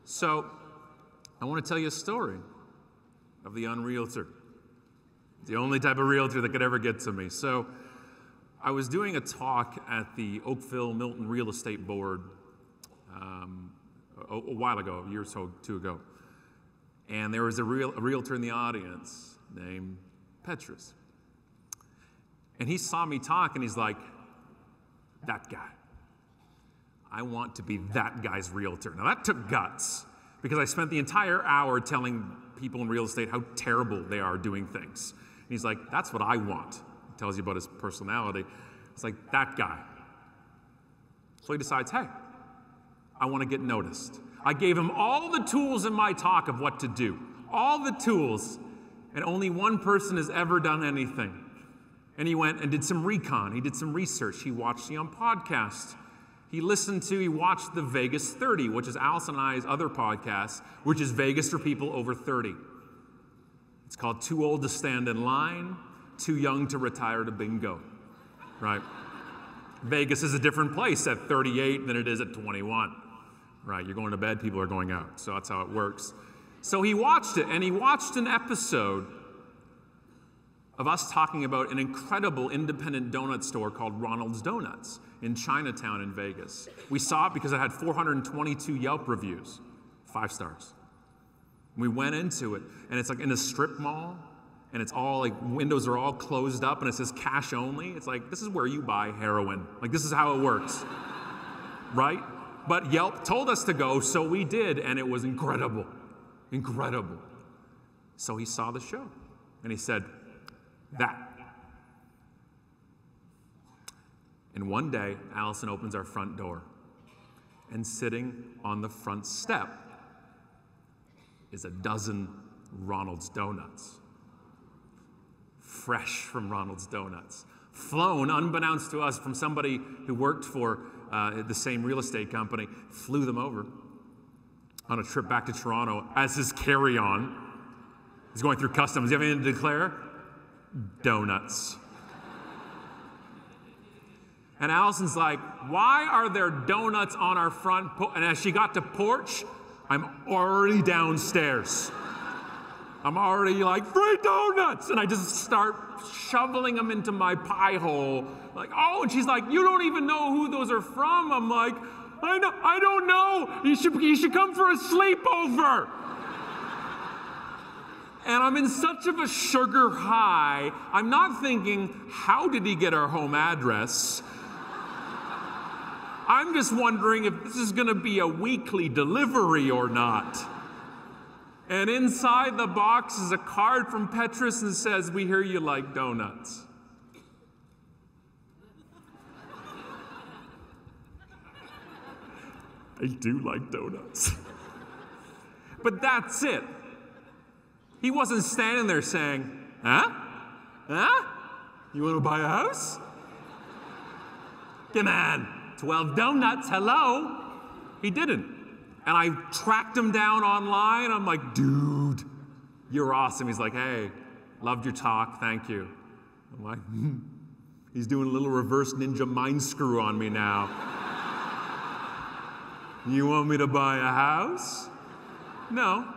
So I want to tell you a story of the unrealtor. The only type of realtor that could ever get to me. So I was doing a talk at the Oakville Milton Real Estate Board a while ago, a year or so, two ago. And there was a realtor in the audience named Petrus. And he saw me talk and he's like, that guy. I want to be that guy's realtor. Now that took guts because I spent the entire hour telling people in real estate how terrible they are doing things. And he's like, that's what I want. He tells you about his personality. It's like, that guy. So he decides, hey, I want to get noticed. I gave him all the tools in my talk of what to do. All the tools. And only one person has ever done anything. And he went and did some recon. He did some research. He watched me on podcasts. He watched the Vegas 30, which is Allison and I's other podcast, which is Vegas for people over 30. It's called Too Old to Stand in Line, Too Young to Retire to Bingo, right? Vegas is a different place at 38 than it is at 21, right? You're going to bed, people are going out, so that's how it works. So he watched it, and he watched an episode of us talking about an incredible independent donut store called Ronald's Donuts in Chinatown in Vegas. We saw it because it had 422 Yelp reviews, 5 stars. We went into it, and it's like in a strip mall, and it's all like windows are all closed up, and it says cash only. It's like, this is where you buy heroin. Like, this is how it works, right? But Yelp told us to go, so we did, and it was incredible, incredible. So he saw the show, and he said, that. And one day, Allison opens our front door, and sitting on the front step is a dozen Ronald's Donuts. Fresh from Ronald's Donuts. Flown, unbeknownst to us, from somebody who worked for the same real estate company, flew them over on a trip back to Toronto as his carry-on. He's going through customs. Do you have anything to declare? Donuts. And Allison's like, why are there donuts on our front porch? And as she got to porch, I'm already downstairs. I'm already like, free donuts! And I just start shoveling them into my pie hole. Like, oh, and she's like, you don't even know who those are from. I'm like, I don't know. You should come for a sleepover. And I'm in such of a sugar high, I'm not thinking, how did he get our home address? I'm just wondering if this is going to be a weekly delivery or not. And inside the box is a card from Petrus and says, we hear you like donuts. I do like donuts. But that's it. He wasn't standing there saying, huh? Huh? You want to buy a house? Come on, 12 donuts, hello. He didn't. And I tracked him down online. I'm like, dude, you're awesome. He's like, hey, loved your talk, thank you. I'm like, he's doing a little reverse ninja mind screw on me now. You want me to buy a house? No.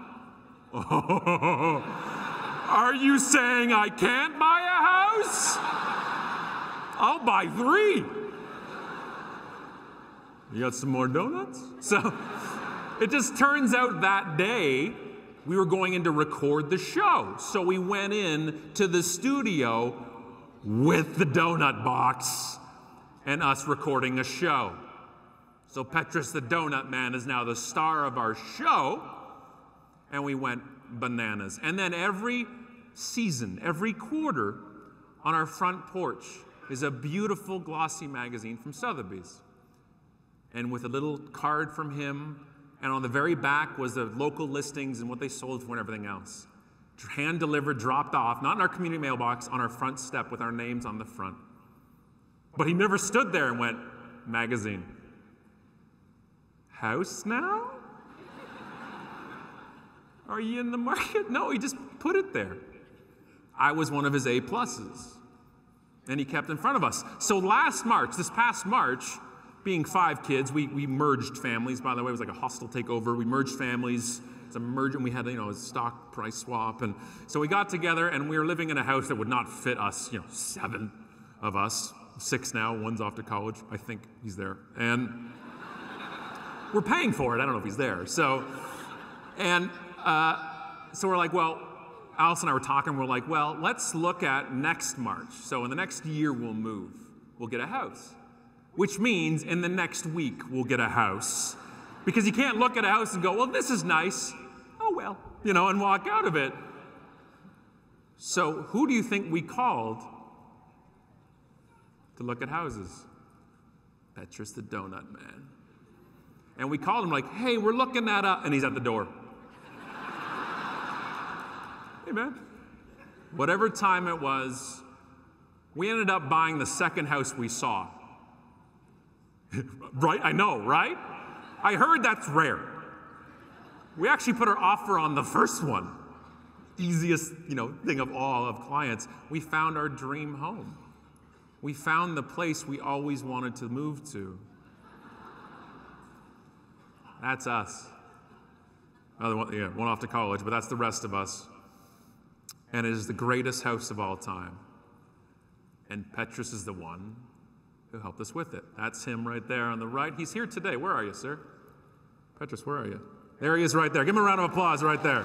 Oh, are you saying I can't buy a house? I'll buy 3. You got some more donuts? So it just turns out that day we were going in to record the show. So we went in to the studio with the donut box and us recording a show. So Petrus the Donut Man is now the star of our show. And we went bananas. And then every season, every quarter, on our front porch is a beautiful glossy magazine from Sotheby's. And with a little card from him, and on the very back was the local listings and what they sold for and everything else. Hand delivered, dropped off, not in our community mailbox, on our front step with our names on the front. But he never stood there and went, magazine. House now? Are you in the market? No, he just put it there. I was one of his A+. And he kept in front of us. So this past March, being 5 kids, we merged families, by the way. It was like a hostile takeover. We merged families. It's a merger, and we had, a stock price swap. And so we got together, and we were living in a house that would not fit us, 7 of us. 6 now, one's off to college. I think he's there. And we're paying for it. I don't know if he's there. So we're like, well, Alice and I were talking. We're like, well, let's look at next March. So in the next year, we'll move. We'll get a house, which means in the next week, we'll get a house. Because you can't look at a house and go, well, this is nice. Oh, well, and walk out of it. So who do you think we called to look at houses? Petrus the donut man. And we called him like, hey, we're looking at and he's at the door. Hey, man. Whatever time it was, we ended up buying the second house we saw. Right? I know, right? I heard that's rare. We actually put our offer on the first one. Easiest, thing of all of clients. We found our dream home. We found the place we always wanted to move to. That's us. One off to college, but that's the rest of us. And it is the greatest house of all time. And Petrus is the one who helped us with it. That's him right there on the right. He's here today. Where are you, sir? Petrus, where are you? There he is right there. Give him a round of applause right there.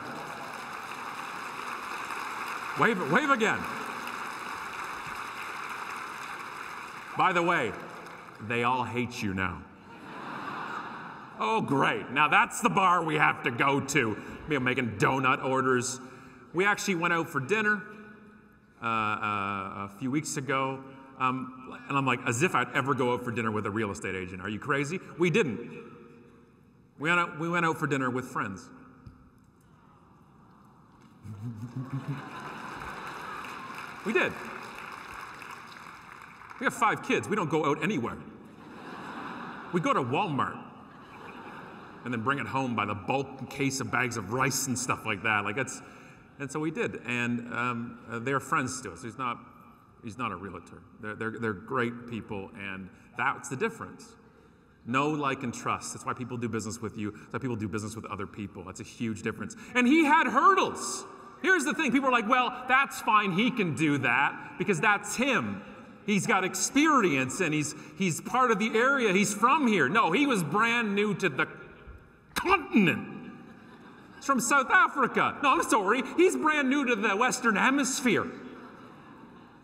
Wave again. By the way, they all hate you now. Oh, great. Now that's the bar we have to go to. We're making donut orders. We actually went out for dinner a few weeks ago. And I'm like, as if I'd ever go out for dinner with a real estate agent. Are you crazy? We didn't. We went out for dinner with friends. We did. We have 5 kids. We don't go out anywhere. We go to Walmart and then bring it home by the bulk case of bags of rice and stuff like that. And so we did. And they're friends to us. He's not a realtor. They're great people, and that's the difference. Know, like, and trust. That's why people do business with you. That's why people do business with other people. That's a huge difference. And he had hurdles. Here's the thing. People are like, well, that's fine. He can do that because that's him. He's got experience, and he's part of the area. He's from here. No, he was brand new to the continent. He's from South Africa. No, I'm sorry. He's brand new to the Western Hemisphere.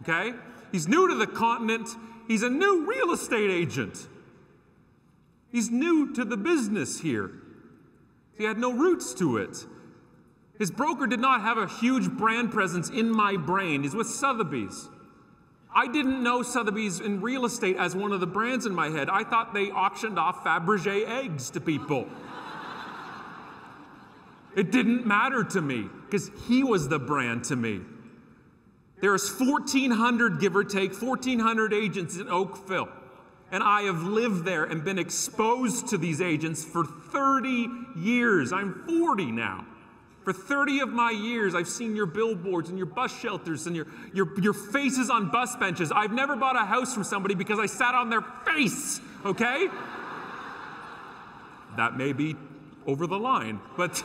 Okay? He's new to the continent. He's a new real estate agent. He's new to the business here. He had no roots to it. His broker did not have a huge brand presence in my brain. He's with Sotheby's. I didn't know Sotheby's in real estate as one of the brands in my head. I thought they auctioned off Fabergé eggs to people. It didn't matter to me because he was the brand to me. There's 1,400, give or take, 1,400 agents in Oakville. And I have lived there and been exposed to these agents for 30 years. I'm 40 now. For 30 of my years, I've seen your billboards and your bus shelters and your faces on bus benches. I've never bought a house from somebody because I sat on their face, okay? That may be over the line, but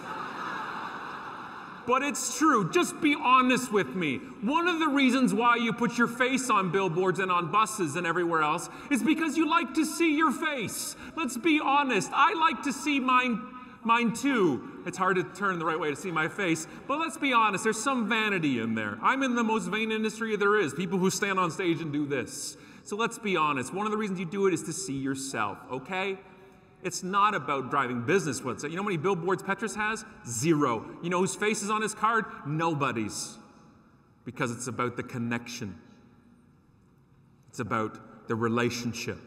it's true. Just be honest with me. One of the reasons why you put your face on billboards and on buses and everywhere else is because you like to see your face. Let's be honest. I like to see mine too. It's hard to turn the right way to see my face, but let's be honest, there's some vanity in there. I'm in the most vain industry there is, people who stand on stage and do this. So let's be honest, one of the reasons you do it is to see yourself, okay? It's not about driving business with it. You know how many billboards Petrus has? 0. You know whose face is on his card? Nobody's. Because it's about the connection. It's about the relationship.